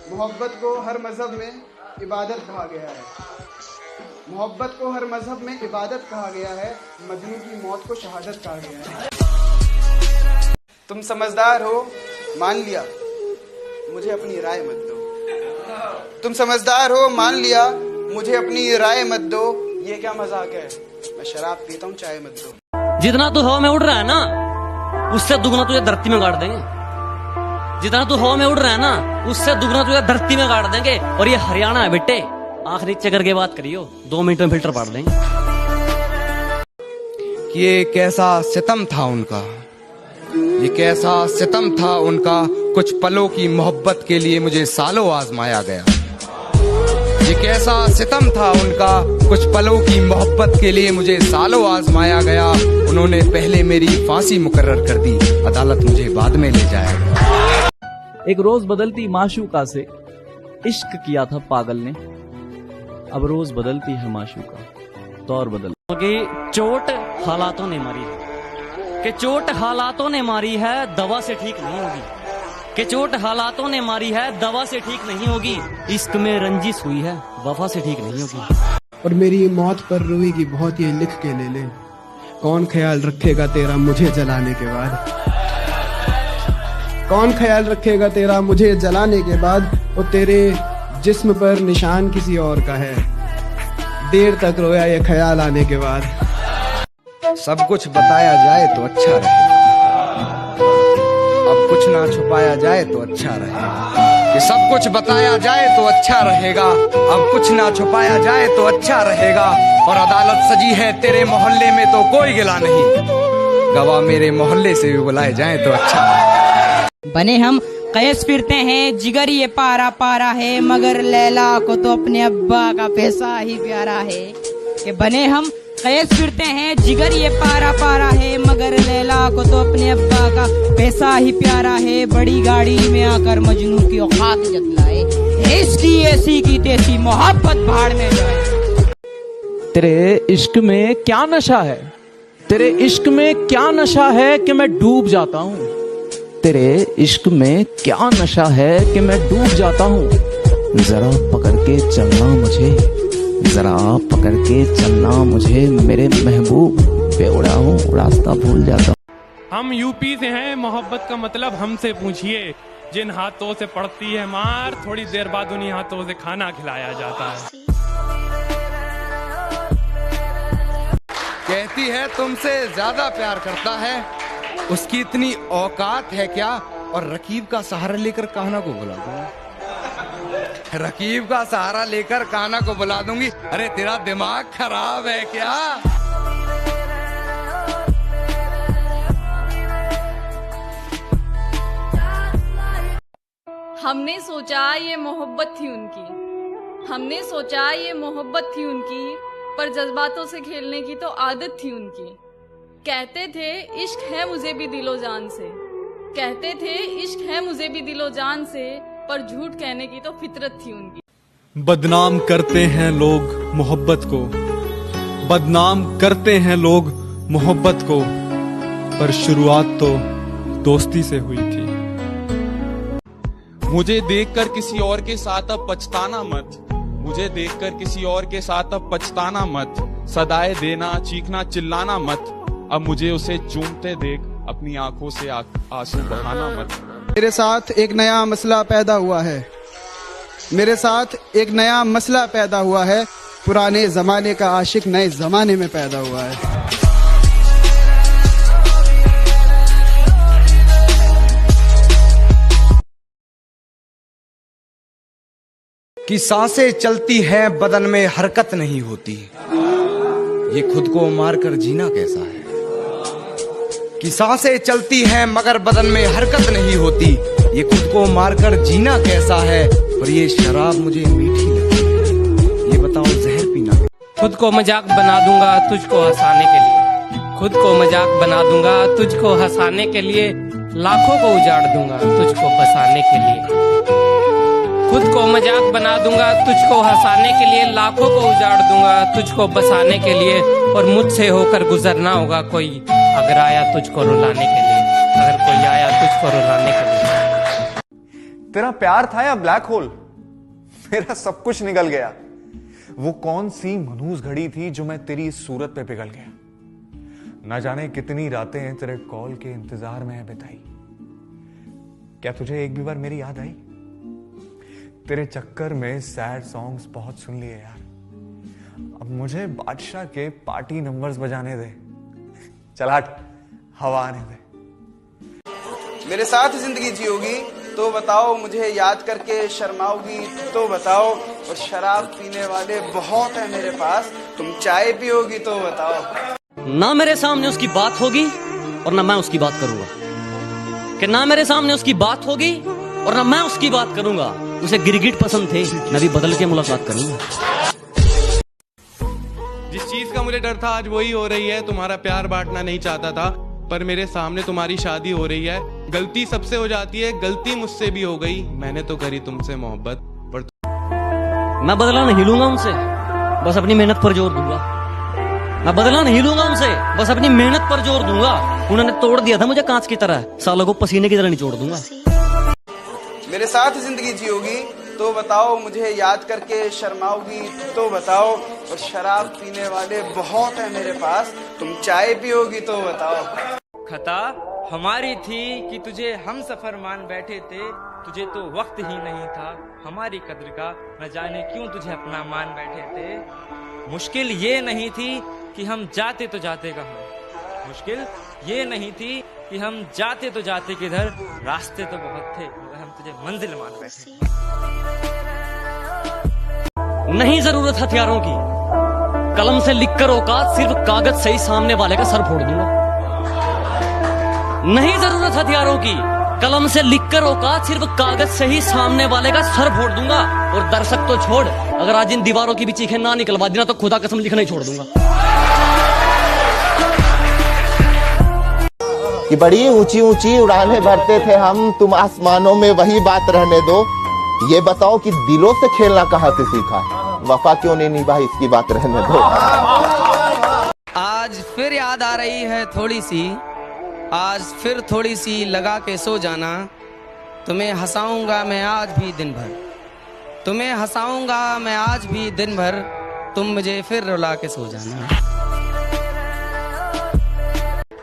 मोहब्बत को हर मज़हब में इबादत कहा गया है। मोहब्बत को हर मज़हब में इबादत कहा गया है। मजनू की मौत को शहादत कहा गया है। तुम समझदार हो, मान लिया, मुझे अपनी राय मत दो। तुम समझदार हो, मान लिया, मुझे अपनी राय मत दो। ये क्या मजाक है, मैं शराब पीता हूँ, चाय मत दो। जितना तू हवा में उड़ रहा है ना, उससे दुगना तुझे धरती में गाड़ देंगे। जितना तू हवा में उड़ रहा है ना, उससे दुगना तुझे धरती में गाड़ देंगे। और ये हरियाणा है बेटे, आंख नीचे करके बात करियो, 2 मिनट में फिल्टर पाड़ देंगे। ये कैसा सितम था उनका, ये कैसा सितम था उनका। कुछ पलों की मोहब्बत के लिए मुझे सालों आजमाया गया। ये कैसा सितम था उनका, कुछ पलों की मोहब्बत के लिए मुझे सालों आजमाया गया। उन्होंने पहले मेरी फांसी मुकर्रर कर दी, अदालत मुझे बाद में ले जाएगा। एक रोज बदलती माशूका से इश्क किया था पागल ने, अब रोज बदलती है माशूका, दौर बदल। क्योंकि चोट हालातों ने मारी है, कि चोट हालातों ने मारी है, दवा से ठीक नहीं होगी। कि चोट हालातों ने मारी है, दवा से ठीक नहीं होगी। इश्क में रंजिश हुई है, वफा से ठीक नहीं होगी। और मेरी मौत पर रोएगी बहुत, ये लिख के ले ले। कौन ख्याल रखेगा तेरा मुझे जलाने के बाद? कौन ख्याल रखेगा तेरा मुझे जलाने के बाद? वो तेरे जिस्म पर निशान किसी और का है, देर तक रोया ये ख्याल आने के बाद। सब कुछ बताया जाए तो अच्छा रहेगा, अब कुछ ना छुपाया जाए तो अच्छा रहेगा। कि सब कुछ बताया जाए तो अच्छा रहेगा, अब कुछ ना छुपाया जाए तो अच्छा रहेगा। और अदालत सजी है तेरे मोहल्ले में तो कोई गिला नहीं, गवाह मेरे मोहल्ले से भी बुलाए जाए तो अच्छा। बने हम कैस फिरते हैं, जिगर ये पारा पारा है, मगर लैला को तो अपने अब्बा का पैसा ही प्यारा है। कि बने हम कैस फिरते हैं, जिगर ये पारा पारा है, मगर लैला को तो अपने अब्बा का पैसा ही प्यारा है। बड़ी गाड़ी में आकर मजनू की औकात जतलाए, इसकी ऐसी की तैसी मोहब्बत भाड़ में जाए। तेरे इश्क में क्या नशा है, तेरे इश्क में क्या नशा है कि मैं डूब जाता हूँ। तेरे इश्क में क्या नशा है कि मैं डूब जाता हूँ। जरा पकड़ के चलना मुझे, जरा पकड़ के चलना मुझे, मेरे महबूब बेवड़ा हूँ, रास्ता भूल जाता हूँ। हम यूपी से हैं, मोहब्बत का मतलब हमसे पूछिए। जिन हाथों से पड़ती है मार, थोड़ी देर बाद उन्हीं हाथों से खाना खिलाया जाता है। कहती है तुमसे ज्यादा प्यार करता है, उसकी इतनी औकात है क्या? और रकीब का सहारा लेकर कान्हा को बुला दूंगी, रकीब का सहारा लेकर कान्हा को बुला दूंगी। अरे तेरा दिमाग खराब है क्या? हमने सोचा ये मोहब्बत थी उनकी, हमने सोचा ये मोहब्बत थी उनकी, पर जज्बातों से खेलने की तो आदत थी उनकी। कहते थे इश्क है मुझे भी दिलो जान से, कहते थे इश्क है मुझे भी दिलो जान से, पर झूठ कहने की तो फितरत थी उनकी। बदनाम करते हैं लोग मोहब्बत को, बदनाम करते हैं लोग मोहब्बत को, पर शुरुआत तो दोस्ती से हुई थी। मुझे देखकर किसी और के साथ अब पछताना मत, मुझे देखकर किसी और के साथ अब पछताना मत। सदाए देना, चीखना, चिल्लाना मत, अब मुझे उसे चूमते देख अपनी आंखों से आंसू बहाना मत। मेरे साथ एक नया मसला पैदा हुआ है, मेरे साथ एक नया मसला पैदा हुआ है। पुराने जमाने का आशिक नए जमाने में पैदा हुआ है। कि सांसें चलती हैं बदन में हरकत नहीं होती, ये खुद को मारकर जीना कैसा है। कि सांसें चलती हैं मगर बदन में हरकत नहीं होती, ये खुद को मारकर जीना कैसा है। और ये शराब मुझे मीठी लगती है, ये बताओ जहर पीना। खुद को मजाक बना दूंगा तुझको हंसाने के लिए, खुद को मजाक बना दूंगा तुझको हंसाने के लिए, लाखों को उजाड़ दूंगा तुझको बसाने के लिए। खुद को मजाक बना दूंगा तुझको हंसाने के लिए, लाखों को उजाड़ दूंगा तुझको बसाने के लिए। और मुझसे होकर गुजरना होगा कोई, अगर आया तुझको रुलाने के लिए, अगर कोई आया तुझको रुलाने के लिए। तेरा प्यार था या ब्लैक होल? मेरा सब कुछ निकल गया। वो कौन सी मनहूस घड़ी थी जो मैं तेरी इस सूरत पे पिघल गया। ना जाने कितनी रातें तेरे कॉल के इंतजार में है बिताई। क्या तुझे एक भी बार मेरी याद आई? तेरे चक्कर में सैड सॉन्ग्स बहुत सुन लिए यार। अब मुझे बादशाह के पार्टी नंबर्स बजाने दे। चल हट, हवा आने दे। मेरे साथ जिंदगी जियोगी तो बताओ, मुझे याद करके शर्माओगी तो बताओ, और शराब पीने वाले बहुत है मेरे पास, तुम चाय पियोगी तो बताओ। ना मेरे सामने उसकी बात होगी और ना मैं उसकी बात करूंगा। कि ना मेरे सामने उसकी बात होगी और ना मैं उसकी बात करूंगा। उसे गिरगिट पसंद थे, मैं भी बदल के मुलाकात करूंगा। जिस चीज का मुझे डर था आज वही हो रही है। तुम्हारा प्यार बांटना नहीं चाहता था, पर मेरे सामने तुम्हारी शादी हो रही है। गलती सबसे हो जाती है, गलती मुझसे भी हो गई। मैंने तो करी तुमसे मोहब्बत, पर मैं बदला नहीं लूंगा उनसे, बस अपनी मेहनत पर जोर दूंगा। मैं बदला नहीं लूंगा उनसे, बस अपनी मेहनत पर जोर दूंगा। उन्होंने तोड़ दिया था मुझे कांच की तरह, सालों को पसीने की तरह निचोड़ दूंगा। मेरे साथ जिंदगी जियोगी तो बताओ, मुझे याद करके शर्माओगी तो बताओ, और शराब पीने वाले बहुत है मेरे पास, तुम चाय पियोगी तो बताओ। खता हमारी थी कि तुझे हम सफर मान बैठे थे, तुझे तो वक्त ही नहीं था हमारी कद्र का, न जाने क्यों तुझे अपना मान बैठे थे। मुश्किल ये नहीं थी कि हम जाते तो जाते कहाँ, मुश्किल ये नहीं थी कि हम जाते तो जाते किधर, रास्ते तो बहुत थे मगर हम तुझे मंजिल मान बैठे। नहीं जरूरत हथियारों की, कलम से लिखकर औकात, सिर्फ कागज से ही सामने वाले का सर फोड़ दूंगा। नहीं जरूरत हथियारों की, कलम से लिखकर औकात, सिर्फ कागज से ही सामने वाले का सर फोड़ दूंगा। और दर्शक तो छोड़, अगर आज इन दीवारों की भी चीखें ना निकलवा देना तो खुदा कसम लिखना ही छोड़ दूंगा। कि बड़ी ऊंची ऊंची उड़ानें भरते थे हम, तुम आसमानों में वही बात रहने दो। ये बताओ कि दिलों से खेलना कहाँ से सीखा, वफा क्यों नहीं निभाई, इसकी बात रहने दो। आज फिर याद आ रही है थोड़ी सी, आज फिर थोड़ी सी लगा के सो जाना। तुम्हें हंसाऊंगा मैं आज भी दिन भर, तुम्हें हंसाऊंगा मैं आज भी दिन भर, तुम मुझे फिर रुला के सो जाना।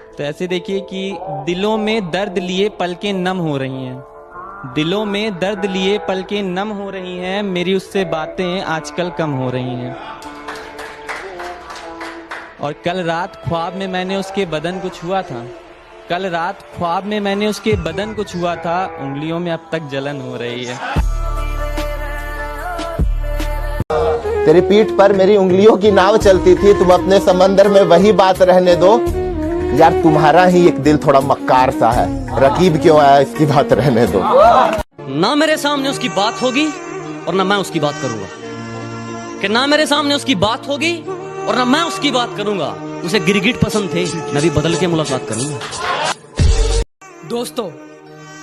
तो ऐसे देखिए कि दिलों में दर्द लिए पलकें नम हो रही हैं, दिलों में दर्द लिए पलकें नम हो रही हैं, मेरी उससे बातें आजकल कम हो रही हैं। और कल रात ख्वाब में मैंने उसके बदन को छुआ था, कल रात ख्वाब में मैंने उसके बदन को छुआ था, उंगलियों में अब तक जलन हो रही है। तेरी पीठ पर मेरी उंगलियों की नाव चलती थी, तुम अपने समंदर में वही बात रहने दो। यार तुम्हारा ही एक दिल थोड़ा मक्कार सा है, रकीब क्यों आया, इसकी बात रहने दो। ना मेरे सामने उसकी बात होगी और ना मैं उसकी बात करूंगा। कि ना मेरे सामने उसकी बात होगी और ना मैं उसकी बात करूंगा। उसे गिरगिट पसंद थे, मैं भी बदल के मुलाकात करूंगा।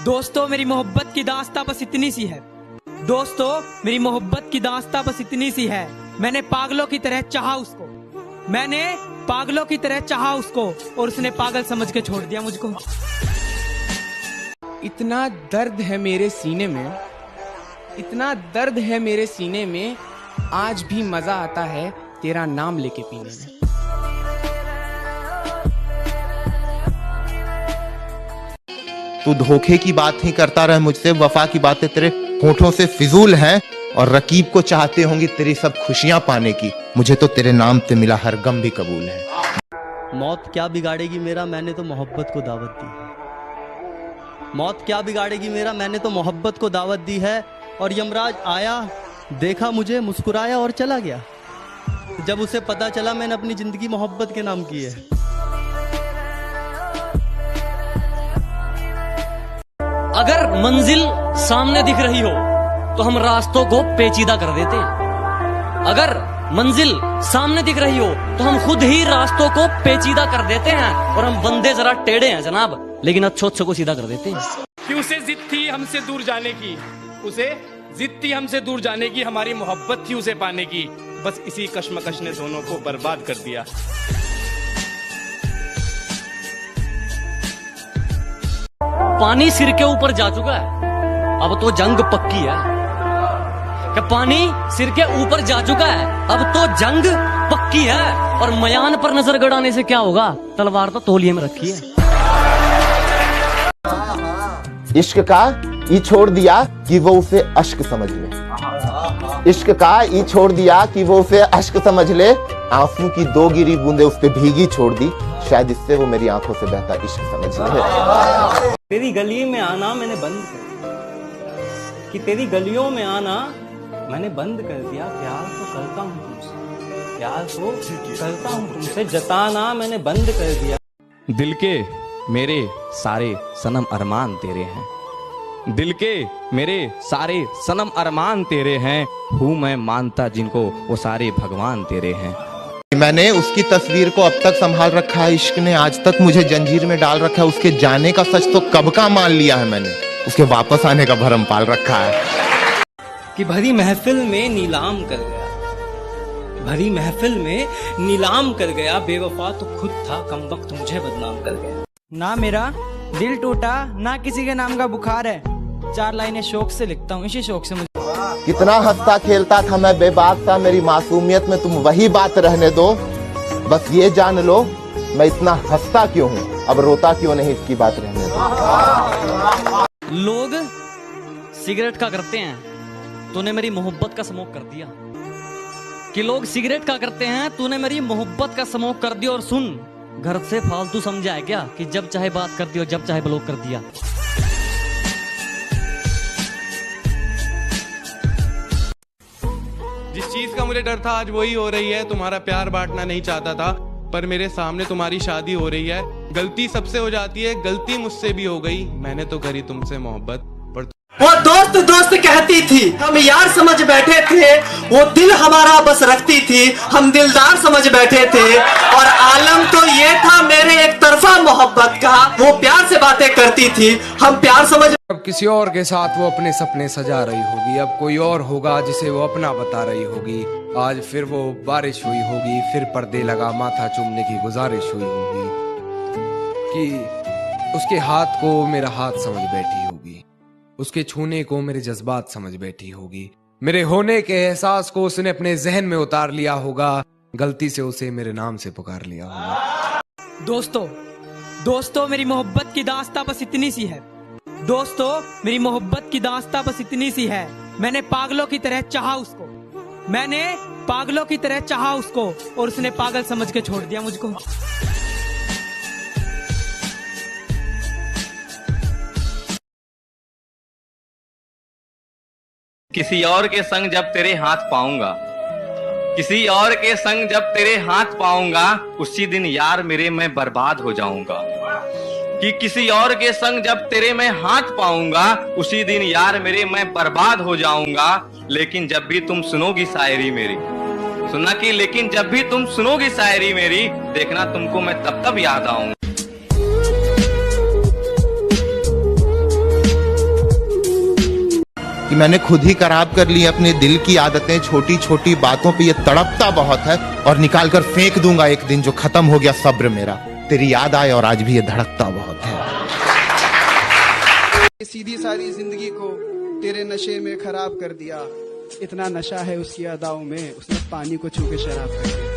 दोस्तों मेरी मोहब्बत की दास्तां बस इतनी सी है, दोस्तों मेरी मोहब्बत की दास्तां बस इतनी सी है। मैंने पागलों की तरह चाहा उसको, मैंने पागलों की तरह चाहा उसको, और उसने पागल समझ के छोड़ दिया मुझको। इतना दर्द है मेरे सीने में, इतना दर्द है मेरे सीने में, आज भी मजा आता है तेरा नाम लेके पीने में। तू धोखे की बात ही करता रहे मुझसे, वफा की बातें तेरे होठों से फिजूल हैं, और रकीब को चाहते होंगी तेरी सब खुशियां पाने की। मुझे तो तेरे नाम पे मिला हर गम भी कबूल है। मौत क्या बिगाड़ेगी मेरा, मैंने तो मोहब्बत को दावत दी है। मौत क्या बिगाड़ेगी मेरा, मैंने तो मोहब्बत को दावत दी है। और यमराज आया, देखा मुझे, मुस्कुराया और चला गया। जब उसे पता चला मैंने अपनी जिंदगी मोहब्बत के नाम की है। अगर मंजिल सामने दिख रही हो तो हम रास्तों को पेचीदा कर देते। अगर मंजिल सामने दिख रही हो तो हम खुद ही रास्तों को पेचीदा कर देते हैं। और हम बंदे जरा टेढ़े हैं जनाब, लेकिन अच्छों को सीधा कर देते हैं। कि उसे जिद थी हमसे दूर जाने की, उसे जिद थी हमसे दूर जाने की, हमारी मोहब्बत थी उसे पाने की। बस इसी कश्मकश ने दोनों को बर्बाद कर दिया। पानी सिर के ऊपर जा चुका है, अब तो जंग पक्की है कि पानी सिर के ऊपर जा चुका है, अब तो जंग पक्की है। और मयान पर नजर गड़ाने से क्या होगा, तलवार तो तौलिए में रखी है। इश्क का ई छोड़ दिया कि वो उसे अश्क समझ ले, इश्क का ई छोड़ दिया कि वो उसे अश्क समझ ले, आंसू की 2 गिरी बूंदे उस पे भीगी छोड़ दी, शायद इससे वो मेरी आंखों से बहता इश्क समझ ले। तेरी गली में आना मैंने बंद कर दिया, कि तेरी गलियों में आना मैंने बंद कर दिया। प्यार तो करता हूँ तुमसे, प्यार तो करता हूँ तुमसे, जताना मैंने बंद कर दिया। दिल के मेरे सारे सनम अरमान तेरे हैं, दिल के मेरे सारे सनम अरमान तेरे हैं, हूँ मैं मानता जिनको वो सारे भगवान तेरे हैं। मैंने उसकी तस्वीर को अब तक संभाल रखा है, इश्क ने आज तक मुझे जंजीर में डाल रखा है। उसके जाने का सच तो कब का मान लिया है मैंने, उसके वापस आने का भरम पाल रखा है। कि भरी महफिल में नीलाम कर गया, भरी महफिल में नीलाम कर गया, बेवफा तो खुद था, कमबख्त मुझे बदनाम कर गया। ना मेरा दिल टूटा ना किसी के नाम का बुखार है, 4 लाइनें शौक से लिखता हूँ, इसी शौक से मुझे। कितना हंसता खेलता था मैं बेबाक सा, मेरी मासूमियत में तुम वही बात रहने दो, बस ये जान लो मैं इतना हंसता क्यों हूँ, अब रोता क्यों नहीं, इसकी बात रहने दो। लोग सिगरेट का करते हैं, तूने मेरी मोहब्बत का स्मोक कर दिया। कि लोग सिगरेट का करते हैं, तूने मेरी मोहब्बत का स्मोक कर दिया। और सुन, घर से फालतू समझा है क्या कि जब चाहे बात कर दिया, जब चाहे ब्लॉक कर दिया। जिस चीज का मुझे डर था आज वही हो रही है। तुम्हारा प्यार बांटना नहीं चाहता था, पर मेरे सामने तुम्हारी शादी हो रही है। गलती सबसे हो जाती है, गलती मुझसे भी हो गई, मैंने तो करी तुमसे मोहब्बत। पर वो दोस्त दोस्त कहती थी, हम यार समझ बैठे थे, वो दिल हमारा बस रखती थी, हम दिलदार समझ बैठे थे, और आलम तो ये था मेरे एक तरफा मोहब्बत का, वो प्यार से बातें करती थी, हम प्यार समझ। अब किसी और के साथ वो अपने सपने सजा रही होगी, अब कोई और होगा जिसे वो अपना बता रही होगी। आज फिर वो बारिश हुई होगी, फिर पर्दे लगा माथा चूमने की गुजारिश हुई होगी, कि उसके हाथ को मेरा हाथ समझ बैठी होगी, उसके छूने को मेरे जज्बात समझ बैठी होगी, मेरे होने के एहसास को उसने अपने जहन में उतार लिया होगा, गलती से उसे मेरे नाम से पुकार लिया होगा। दोस्तों मेरी मोहब्बत की दास्तां बस इतनी सी है, दोस्तों मेरी मोहब्बत की दास्तां बस इतनी सी है। मैंने पागलों की तरह चाहा उसको, मैंने पागलों की तरह चाहा उसको, और उसने पागल समझ के छोड़ दिया मुझको। किसी और के संग जब तेरे हाथ पाऊंगा, किसी और के संग जब तेरे हाथ पाऊंगा, उसी दिन यार मेरे मैं बर्बाद हो जाऊंगा। कि किसी और के संग जब तेरे मैं हाथ पाऊंगा, उसी दिन यार मेरे मैं बर्बाद हो जाऊंगा। लेकिन जब भी तुम सुनोगी शायरी मेरी, सुनना कि लेकिन जब भी तुम सुनोगी शायरी मेरी, देखना तुमको मैं तब तब याद आऊंगा। कि मैंने खुद ही खराब कर ली अपने दिल की आदतें, छोटी छोटी बातों पे ये तड़पता बहुत है, और निकाल कर फेंक दूंगा एक दिन जो खत्म हो गया सब्र मेरा, तेरी याद आए और आज भी ये धड़कता बहुत है। सीधी सारी जिंदगी को तेरे नशे में खराब कर दिया, इतना नशा है उसकी अदाओं में, उसने पानी को छू के शराब कर दिया।